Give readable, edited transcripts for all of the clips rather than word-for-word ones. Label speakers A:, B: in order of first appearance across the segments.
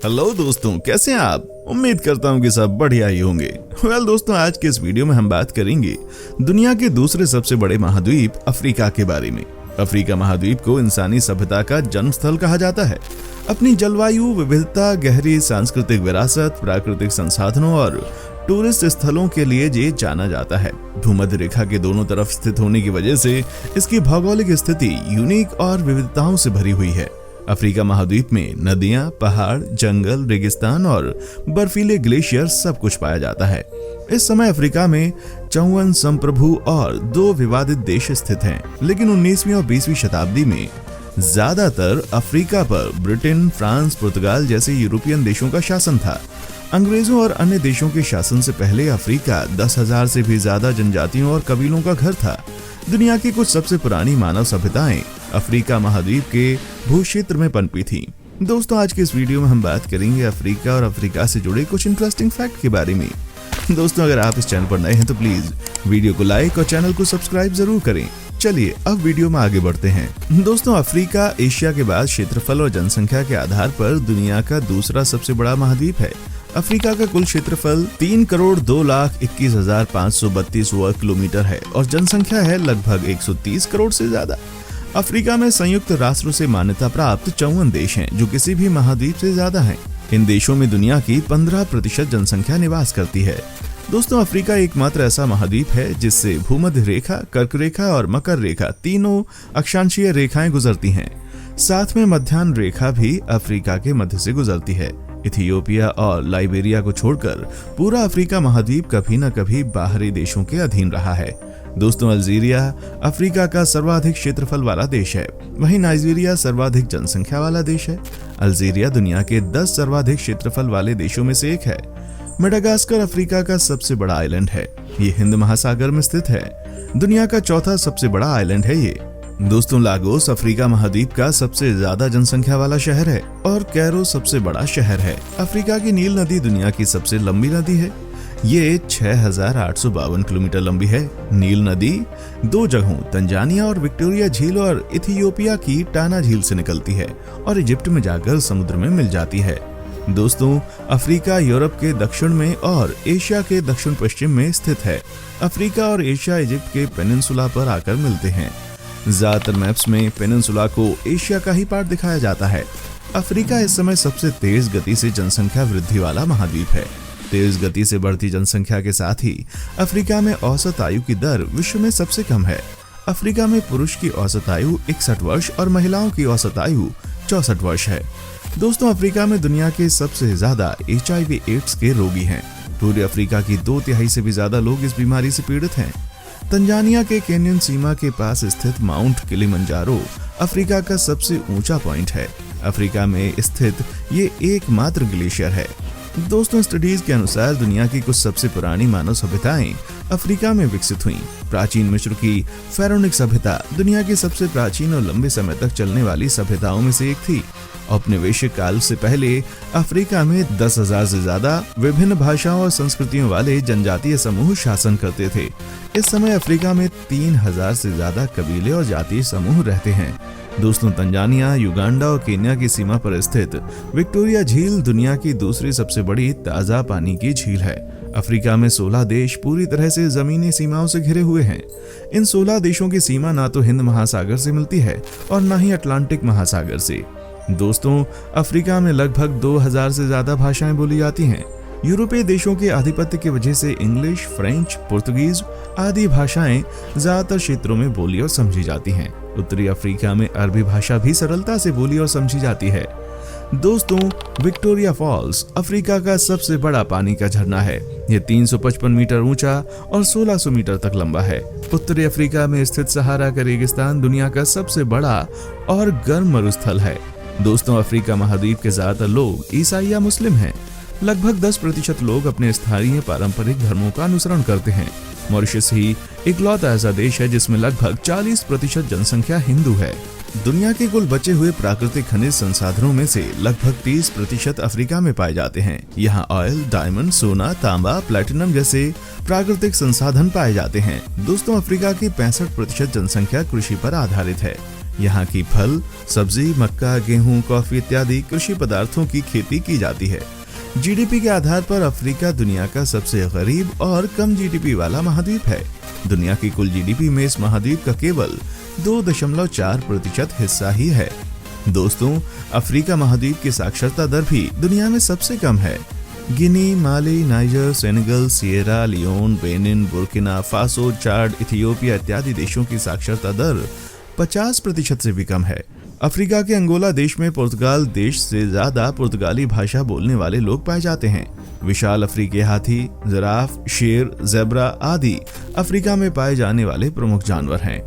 A: Hello दोस्तों, कैसे हैं आप? उम्मीद करता हूं कि सब बढ़िया ही होंगे। दोस्तों, आज के इस वीडियो में हम बात करेंगे दुनिया के दूसरे सबसे बड़े महाद्वीप अफ्रीका के बारे में। अफ्रीका महाद्वीप को इंसानी सभ्यता का जन्म स्थल कहा जाता है। अपनी जलवायु विविधता, गहरी सांस्कृतिक विरासत, प्राकृतिक संसाधनों और टूरिस्ट स्थलों के लिए ये जाना जाता है। भूमध्य रेखा के दोनों तरफ स्थित होने की वजह से इसकी भौगोलिक स्थिति यूनिक और विविधताओं से भरी हुई है। अफ्रीका महाद्वीप में नदियां, पहाड़, जंगल, रेगिस्तान और बर्फीले ग्लेशियर सब कुछ पाया जाता है। इस समय अफ्रीका में 54 संप्रभु और 2 विवादित देश स्थित हैं, लेकिन 19वीं और 20वीं शताब्दी में ज्यादातर अफ्रीका पर ब्रिटेन, फ्रांस, पुर्तगाल जैसे यूरोपियन देशों का शासन था। अंग्रेजों और अन्य देशों के शासन से पहले अफ्रीका 10,000 से भी ज्यादा जनजातियों और कबीलों का घर था। दुनिया की कुछ सबसे पुरानी मानव सभ्यताएं अफ्रीका महाद्वीप के भूक्षेत्र में पनपी थी। दोस्तों, आज के इस वीडियो में हम बात करेंगे अफ्रीका और अफ्रीका से जुड़े कुछ इंटरेस्टिंग फैक्ट के बारे में। दोस्तों, अगर आप इस चैनल पर नए हैं तो प्लीज वीडियो को लाइक और चैनल को सब्सक्राइब जरूर करें। चलिए अब वीडियो में आगे बढ़ते हैं। दोस्तों, अफ्रीका एशिया के बाद क्षेत्रफल और जनसंख्या के आधार पर दुनिया का दूसरा सबसे बड़ा महाद्वीप है। अफ्रीका का कुल क्षेत्रफल 3,02,21,532 वर्ग किलोमीटर है और जनसंख्या है लगभग 130 करोड़ से ज्यादा। अफ्रीका में संयुक्त राष्ट्रों से मान्यता प्राप्त 54 देश हैं, जो किसी भी महाद्वीप से ज्यादा हैं। इन देशों में दुनिया की 15% जनसंख्या निवास करती है। दोस्तों, अफ्रीका एकमात्र ऐसा महाद्वीप है जिससे भूमध्य रेखा, कर्क रेखा और मकर रेखा तीनों अक्षांशीय रेखाएं गुजरती हैं। साथ में मध्याह्न रेखा भी अफ्रीका के मध्य से गुजरती है। इथियोपिया और लाइबेरिया को छोड़कर पूरा अफ्रीका महाद्वीप कभी न कभी बाहरी देशों के अधीन रहा है। दोस्तों, अल्जीरिया अफ्रीका का सर्वाधिक क्षेत्रफल वाला देश है, वहीं नाइजीरिया सर्वाधिक जनसंख्या वाला देश है। अल्जीरिया दुनिया के 10 सर्वाधिक क्षेत्रफल वाले देशों में से एक है। मेडागास्कर अफ्रीका का सबसे बड़ा आइलैंड है। ये हिंद महासागर में स्थित है। दुनिया का चौथा सबसे बड़ा आइलैंड है ये। दोस्तों, लागोस अफ्रीका महाद्वीप का सबसे ज्यादा जनसंख्या वाला शहर है और कैरो सबसे बड़ा शहर है। अफ्रीका की नील नदी दुनिया की सबसे लंबी नदी है। ये 6,852 किलोमीटर लंबी है। नील नदी 2 जगहों तंजानिया और विक्टोरिया झील और इथियोपिया की टाना झील से निकलती है और इजिप्ट में जाकर समुद्र में मिल जाती है। दोस्तों, अफ्रीका यूरोप के दक्षिण में और एशिया के दक्षिण पश्चिम में स्थित है। अफ्रीका और एशिया इजिप्ट के पेनिनसुला पर आकर मिलते हैं। ज्यादातर मैप्स में पेनिनसुला को एशिया का ही पार्ट दिखाया जाता है। अफ्रीका इस समय सबसे तेज गति से जनसंख्या वृद्धि वाला महाद्वीप है। तेज गति से बढ़ती जनसंख्या के साथ ही अफ्रीका में औसत आयु की दर विश्व में सबसे कम है। अफ्रीका में पुरुष की औसत आयु 61 वर्ष और महिलाओं की औसत आयु 64 वर्ष है। दोस्तों, अफ्रीका में दुनिया के सबसे ज्यादा HIV एड्स के रोगी हैं। पूरे अफ्रीका की 2/3 से भी ज्यादा लोग इस बीमारी से पीड़ित हैं। तंजानिया के केन्यन सीमा के पास स्थित माउंट किलिमंजारो अफ्रीका का सबसे ऊंचा पॉइंट है। अफ्रीका में स्थित ये एकमात्र ग्लेशियर है। दोस्तों, स्टडीज के अनुसार दुनिया की कुछ सबसे पुरानी मानव सभ्यताएं अफ्रीका में विकसित हुईं। प्राचीन मिस्र की फेरोनिक सभ्यता दुनिया की सबसे प्राचीन और लंबे समय तक चलने वाली सभ्यताओं में से एक थी। औपनिवेशिक काल से पहले अफ्रीका में 10,000 से ज्यादा विभिन्न भाषाओं और संस्कृतियों वाले जनजातीय समूह शासन करते थे। इस समय अफ्रीका में 3,000 से ज्यादा कबीले और जातीय समूह रहते हैं। दोस्तों, तंजानिया, युगांडा और केन्या की सीमा पर स्थित विक्टोरिया झील दुनिया की दूसरी सबसे बड़ी ताजा पानी की झील है। अफ्रीका में 16 देश पूरी तरह से जमीनी सीमाओं से घिरे हुए हैं। इन 16 देशों की सीमा ना तो हिंद महासागर से मिलती है और न ही अटलांटिक महासागर से। दोस्तों, अफ्रीका में लगभग 2,000 से ज्यादा भाषाएं बोली जाती हैं। यूरोपीय देशों के आधिपत्य की वजह से इंग्लिश, फ्रेंच, पुर्तगीज आदि भाषाएं ज्यादातर क्षेत्रों में बोली और समझी जाती हैं। उत्तरी अफ्रीका में अरबी भाषा भी सरलता से बोली और समझी जाती है। दोस्तों, विक्टोरिया फॉल्स अफ्रीका का सबसे बड़ा पानी का झरना है। यह 355 मीटर ऊंचा और 1600 मीटर तक लंबा है। उत्तरी अफ्रीका में स्थित सहारा का रेगिस्तान दुनिया का सबसे बड़ा और गर्म मरुस्थल है। दोस्तों, अफ्रीका महाद्वीप के ज्यादातर लोग ईसाई या मुस्लिम हैं। लगभग 10% लोग अपने स्थानीय पारंपरिक धर्मों का अनुसरण करते हैं। मॉरिशस ही इकलौता ऐसा देश है जिसमें लगभग 40% जनसंख्या हिंदू है। दुनिया के कुल बचे हुए प्राकृतिक खनिज संसाधनों में से लगभग 30% अफ्रीका में पाए जाते हैं। यहाँ ऑयल, डायमंड, सोना, तांबा, प्लेटिनम जैसे प्राकृतिक संसाधन पाए जाते हैं। दोस्तों, अफ्रीका की 65% जनसंख्या कृषि पर आधारित है। यहाँ की फल, सब्जी, मक्का, गेहूं, कॉफी इत्यादि कृषि पदार्थों की खेती की जाती है। जीडीपी के आधार पर अफ्रीका दुनिया का सबसे गरीब और कम जीडीपी वाला महाद्वीप है। दुनिया की कुल जीडीपी में इस महाद्वीप का केवल 2.4% हिस्सा ही है। दोस्तों, अफ्रीका महाद्वीप की साक्षरता दर भी दुनिया में सबसे कम है। Guinea, Mali, Niger, Senegal, Sierra Leone, Benin, Burkina Faso, Chad, Ethiopia इत्यादि देशों की साक्षरता दर 50% से भी कम है। अफ्रीका के अंगोला देश में पुर्तगाल देश से ज्यादा पुर्तगाली भाषा बोलने वाले लोग पाए जाते हैं। विशाल अफ्रीकी हाथी, जिराफ, शेर, ज़ेब्रा आदि अफ्रीका में पाए जाने वाले प्रमुख जानवर हैं।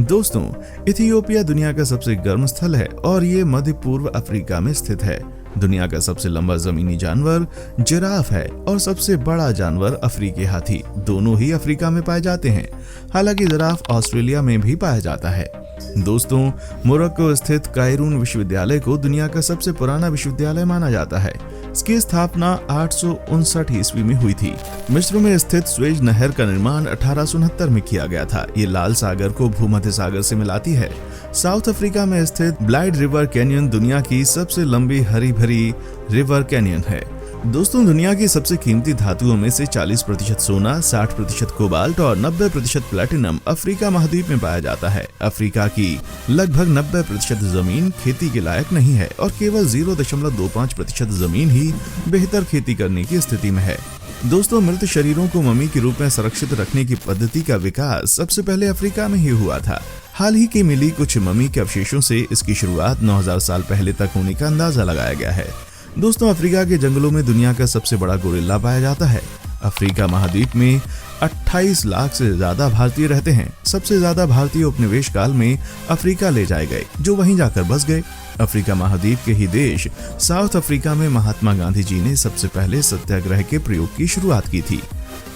A: दोस्तों, इथियोपिया दुनिया का सबसे गर्म स्थल है और ये मध्य पूर्व अफ्रीका में स्थित है। दुनिया का सबसे लंबा जमीनी जानवर जिराफ है और सबसे बड़ा जानवर अफ्रीकी हाथी, दोनों ही अफ्रीका में पाए जाते हैं। हालांकि जिराफ ऑस्ट्रेलिया में भी पाया जाता है। दोस्तों, मोरक्को स्थित कायरून विश्वविद्यालय को दुनिया का सबसे पुराना विश्वविद्यालय माना जाता है। इसकी स्थापना 859 ईस्वी में हुई थी। मिस्र में स्थित स्वेज नहर का निर्माण 1869 में किया गया था। ये लाल सागर को भूमध्य सागर से मिलाती है। साउथ अफ्रीका में स्थित ब्लाइड रिवर कैनियन दुनिया की सबसे लंबी हरी भरी रिवर कैनियन है। दोस्तों, दुनिया की सबसे कीमती धातुओं में से 40% सोना, 60% कोबाल्ट और 90% प्लैटिनम अफ्रीका महाद्वीप में पाया जाता है। अफ्रीका की लगभग 90% जमीन खेती के लायक नहीं है और केवल 0.25% जमीन ही बेहतर खेती करने की स्थिति में है। दोस्तों, मृत शरीरों को मम्मी के रूप में संरक्षित रखने की पद्धति का विकास सबसे पहले अफ्रीका में ही हुआ था। हाल ही की मिली कुछ मम्मी के अवशेषों से इसकी शुरुआत 9000 साल पहले तक होने का अंदाजा लगाया गया है। दोस्तों, अफ्रीका के जंगलों में दुनिया का सबसे बड़ा गोरिल्ला पाया जाता है। अफ्रीका महाद्वीप में 28 लाख से ज्यादा भारतीय रहते हैं। सबसे ज्यादा भारतीय उपनिवेश काल में अफ्रीका ले जाए गए, जो वहीं जाकर बस गए। अफ्रीका महाद्वीप के ही देश साउथ अफ्रीका में महात्मा गांधी जी ने सबसे पहले सत्याग्रह के प्रयोग की शुरुआत की थी।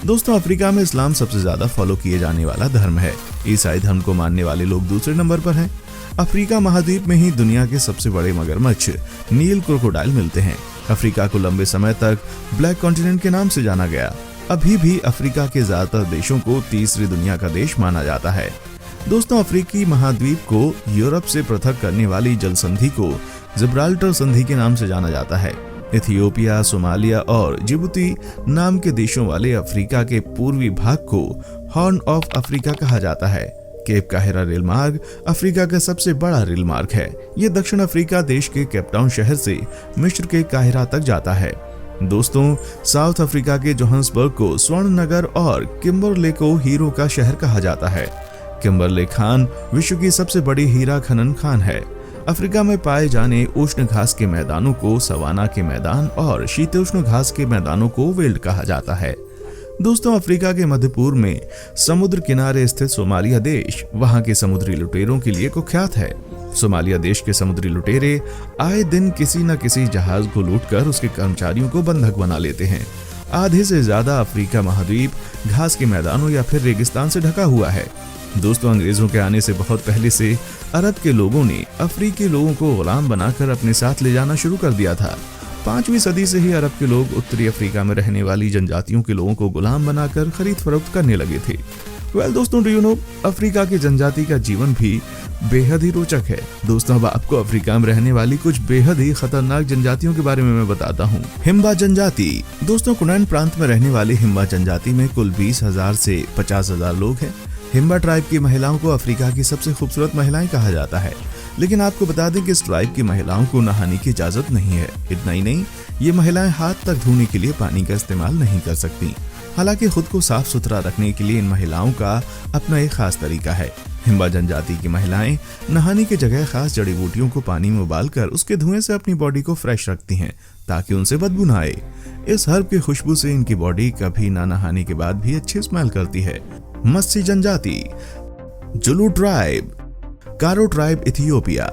A: दोस्तों, अफ्रीका में इस्लाम सबसे ज्यादा फॉलो किए जाने वाला धर्म है। ईसाई धर्म को मानने वाले लोग दूसरे नंबर पर हैं। अफ्रीका महाद्वीप में ही दुनिया के सबसे बड़े मगरमच्छ नील क्रोकोडाइल मिलते हैं। अफ्रीका को लंबे समय तक ब्लैक कॉन्टिनेंट के नाम से जाना गया। अभी भी अफ्रीका के ज्यादातर देशों को तीसरी दुनिया का देश माना जाता है। दोस्तों, अफ्रीकी महाद्वीप को यूरोप से पृथक करने वाली जल संधि को जिब्राल्टर संधि के नाम से जाना जाता है। इथियोपिया, सोमालिया और जिबूती नाम के देशों वाले अफ्रीका के पूर्वी भाग को हॉर्न ऑफ अफ्रीका कहा जाता है। केप काहिरा रेल मार्ग अफ्रीका का सबसे बड़ा रेल मार्ग है। ये दक्षिण अफ्रीका देश के केपटाउन शहर से मिस्र के काहिरा तक जाता है। दोस्तों, साउथ अफ्रीका के जोहान्सबर्ग को स्वर्ण नगर और किम्बरले को हीरो का शहर कहा जाता है। किम्बरले खान विश्व की सबसे बड़ी हीरा खनन खान है। अफ्रीका में पाए जाने उष्ण घास के मैदानों को सवाना के मैदान और शीतोष्ण घास के मैदानों को वेल्ड कहा जाता है। दोस्तों, अफ्रीका के मध्य पूर्व में समुद्र किनारे स्थित सोमालिया देश वहां के समुद्री लुटेरों के लिए कुख्यात है। सोमालिया देश के समुद्री लुटेरे आए दिन किसी न किसी जहाज को लूटकर उसके कर्मचारियों को बंधक बना लेते हैं। आधे से ज्यादा अफ्रीका महाद्वीप घास के मैदानों या फिर रेगिस्तान से ढका हुआ है। दोस्तों, अंग्रेजों के आने से बहुत पहले से अरब के लोगों ने अफ्रीकी लोगों को गुलाम बनाकर अपने साथ ले जाना शुरू कर दिया था। 5वीं सदी से ही अरब के लोग उत्तरी अफ्रीका में रहने वाली जनजातियों के लोगों को गुलाम बनाकर खरीद फरोख्त करने लगे थे। दोस्तों, डू यू नो, अफ्रीका की जनजाति का जीवन भी बेहद ही रोचक है। दोस्तों, अब आपको अफ्रीका में रहने वाली कुछ बेहद ही खतरनाक जनजातियों के बारे में मैं बताता हूँ। हिम्बा जनजाति। दोस्तों, कुनैन प्रांत में रहने वाली हिम्बा जनजाति में कुल 20,000 से 50,000 लोग हैं। हिम्बा ट्राइब की महिलाओं को अफ्रीका की सबसे खूबसूरत महिलाएं कहा जाता है। लेकिन आपको बता दें कि इस ट्राइब की महिलाओं को नहाने की इजाजत नहीं है। इतना ही नहीं, ये महिलाएं हाथ तक धोने के लिए पानी का इस्तेमाल नहीं कर सकती। हालांकि खुद को साफ सुथरा रखने के लिए इन महिलाओं का अपना एक खास तरीका है। हिम्बा जनजाति की महिलाएं नहाने की जगह खास जड़ी बूटियों को पानी में उबालकर उसके धुएं से अपनी बॉडी को फ्रेश रखती हैं ताकि उनसे बदबू ना आए। इस हर्ब की खुशबू से इनकी बॉडी कभी ना नहाने के बाद भी अच्छी स्मेल करती है। मस्सी जनजाति। जुलू ट्राइब। कारो ट्राइब इथियोपिया।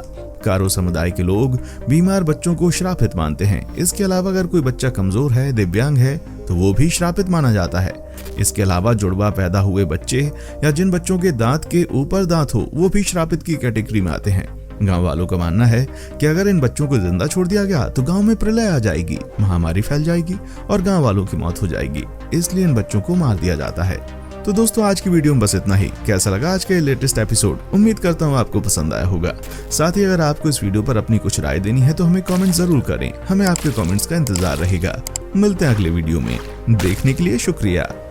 A: कारो समुदाय के लोग बीमार बच्चों को श्रापित मानते हैं। इसके अलावा अगर कोई बच्चा कमजोर है, दिव्यांग है, तो वो भी श्रापित माना जाता है। इसके अलावा जुड़वा पैदा हुए बच्चे या जिन बच्चों के दांत के ऊपर दांत हो, वो भी श्रापित की कैटेगरी में आते हैं। गांव वालों का मानना है कि अगर इन बच्चों को जिंदा छोड़ दिया गया तो गांव में प्रलय आ जाएगी, महामारी फैल जाएगी और गांव वालों की मौत हो जाएगी। इसलिए इन बच्चों को मार दिया जाता है। तो दोस्तों आज की वीडियो में बस इतना ही। कैसा लगा आज का ये लेटेस्ट एपिसोड? उम्मीद करता हूँ आपको पसंद आया होगा। साथ ही अगर आपको इस वीडियो पर अपनी कुछ राय देनी है तो हमें कमेंट जरूर करें। हमें आपके कमेंट्स का इंतजार रहेगा। मिलते हैं अगले वीडियो में। देखने के लिए शुक्रिया।